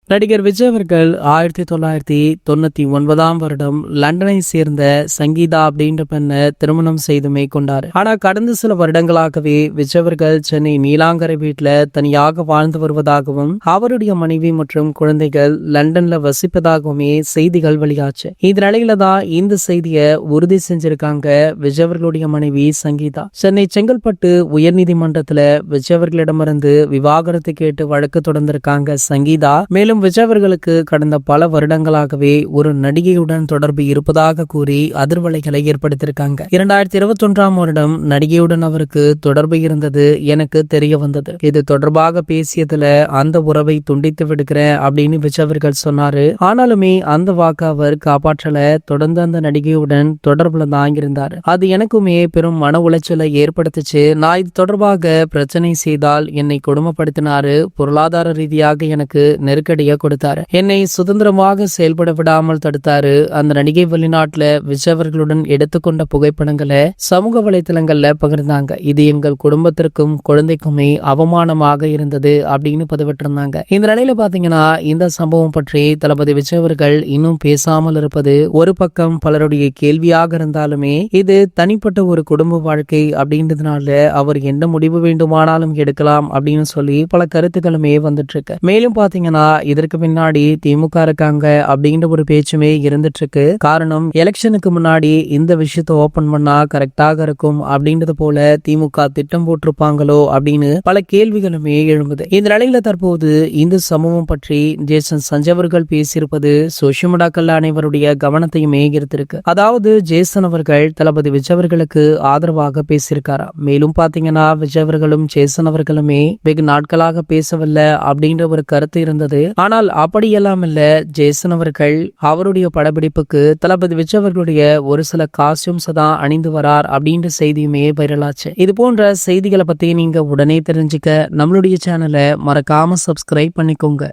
நடிகர் விஜய் அவர்கள் 1999 லண்டனை சேர்ந்த சங்கீதா அப்படின்ற பெண்ணை திருமணம் செய்து மேற்கொண்டார். ஆனா கடந்த சில வருடங்களாகவே விஜய் அவர்கள் சென்னை நீலாங்கரை வீட்டுல தனியாக வாழ்ந்து வருவதாகவும் அவருடைய மனைவி மற்றும் குழந்தைகள் லண்டன்ல வசிப்பதாகவுமே செய்திகள் வெளியாச்சு. இந்த நிலையில தான் இந்த செய்தியை உறுதி செஞ்சிருக்காங்க விஜய் அவர்களுடைய மனைவி சங்கீதா. சென்னை செங்கல்பட்டு உயர்நீதிமன்றத்துல விஜய் அவர்களிடமிருந்து விவாகரத்து கேட்டு வழக்கு தொடர்ந்திருக்காங்க சங்கீதா. மேலும் விஜய் அவர்களுக்கு கடந்த பல வருடங்களாகவே ஒரு நடிகையுடன் தொடர்பு இருப்பதாக கூறி அதிர்வலைகளை ஏற்படுத்தியிருக்காங்க. 2021 நடிகையுடன் அவருக்கு தொடர்பு இருந்தது எனக்கு தெரிய வந்தது. இது தொடர்பாக பேசியதுல அந்த உறவை துண்டித்து விடுக்கிறேன் அப்படின்னு விஜய் அவர்கள் சொன்னாரு. ஆனாலுமே அந்த வாக்கு அவர் காப்பாற்றல. தொடர்ந்து அந்த நடிகையுடன் தொடர்புல தான் இருந்தாரு. அது எனக்குமே பெரும் மன உளைச்சலை ஏற்படுத்துச்சு. நான் இது தொடர்பாக பிரச்சனை செய்தால் என்னை கொடுமைப்படுத்தினாரு. பொருளாதார ரீதியாக எனக்கு நெருக்கடியை கொடுத்தாரு. என்னை சுதந்திரமாக செயல்பட விடாமல் தடுத்தாரு. அந்த நடிகை வெளிநாட்டுல விஜய் அவர்களுடன் எடுத்துக்கொண்ட புகைப்படங்களை சமூக வலைதளங்கள்ல பகிர்ந்தாங்க. இது எங்கள் குடும்பத்திற்கும் குழந்தைக்குமே அவமானமாக இருந்தது அப்படின்னு பதிவிட்டிருந்தாங்க. இந்த நிலையில பாத்தீங்கன்னா இந்த சம்பவம் பற்றி தளபதி விஜய் அவர்கள் இன்னும் பேசாமல் இருப்பது ஒரு பக்கம் பலருடைய கேள்வியாக இருந்தாலுமே இது தனிப்பட்ட ஒரு குடும்ப வாழ்க்கை அப்படின்றதுனால அவர் என்ன முடிவு வேண்டுமானாலும் எடுக்கலாம் அப்படின்னு சொல்லி பல கருத்துக்களுமே வந்துட்டு இருக்கு. மேலும் பாத்தீங்கன்னா இதற்கு பின்னாடி திமுக இருக்காங்க அப்படின்ற ஒரு பேச்சுமே இருந்துட்டு இருக்கு. காரணம் எலெக்ஷனுக்கு முன்னாடி இந்த விஷயத்தை ஓபன் பண்ணா கரெக்டாக இருக்கும் அப்படின்றது போல திமுக திட்டம் போட்டிருப்பாங்களோ அப்படின்னு பல கேள்விகளுமே எழும்புது. இந்த நிலையில தற்போது இந்த சம்பவம் பற்றி ஜேசன் சஞ்சய் அவர்கள் பேசியிருப்பது சோசியல் மீடியாக்கள் அனைவருடைய கவனத்தையுமே ஈர்த்திருக்கு. அதாவது ஜேசன் அவர்கள் தளபதி விஜய் அவர்களுக்கு ஆதரவாக பேசியிருக்காரா. மேலும் பாத்தீங்கன்னா விஜய் அவர்களும் ஜேசன் அவர்களுமே வெகு நாட்களாக பேசவில்லை அப்படின்ற ஒரு கருத்து இருந்தது. ஆனால் அப்படியெல்லாம் இல்ல. ஜேசன் அவர்கள் அவருடைய படப்பிடிப்புக்கு தளபதி விஜய் அவர்களுடைய ஒரு சில காஸ்டியூம்ஸ் தான் அணிந்து வரார் அப்படின்ற செய்தியுமே வைரலாச்சு. இது போன்ற செய்திகளை பத்தி நீங்க உடனே தெரிஞ்சுக்க நம்மளுடைய சேனலை மறக்காம சப்ஸ்கிரைப் பண்ணிக்கோங்க.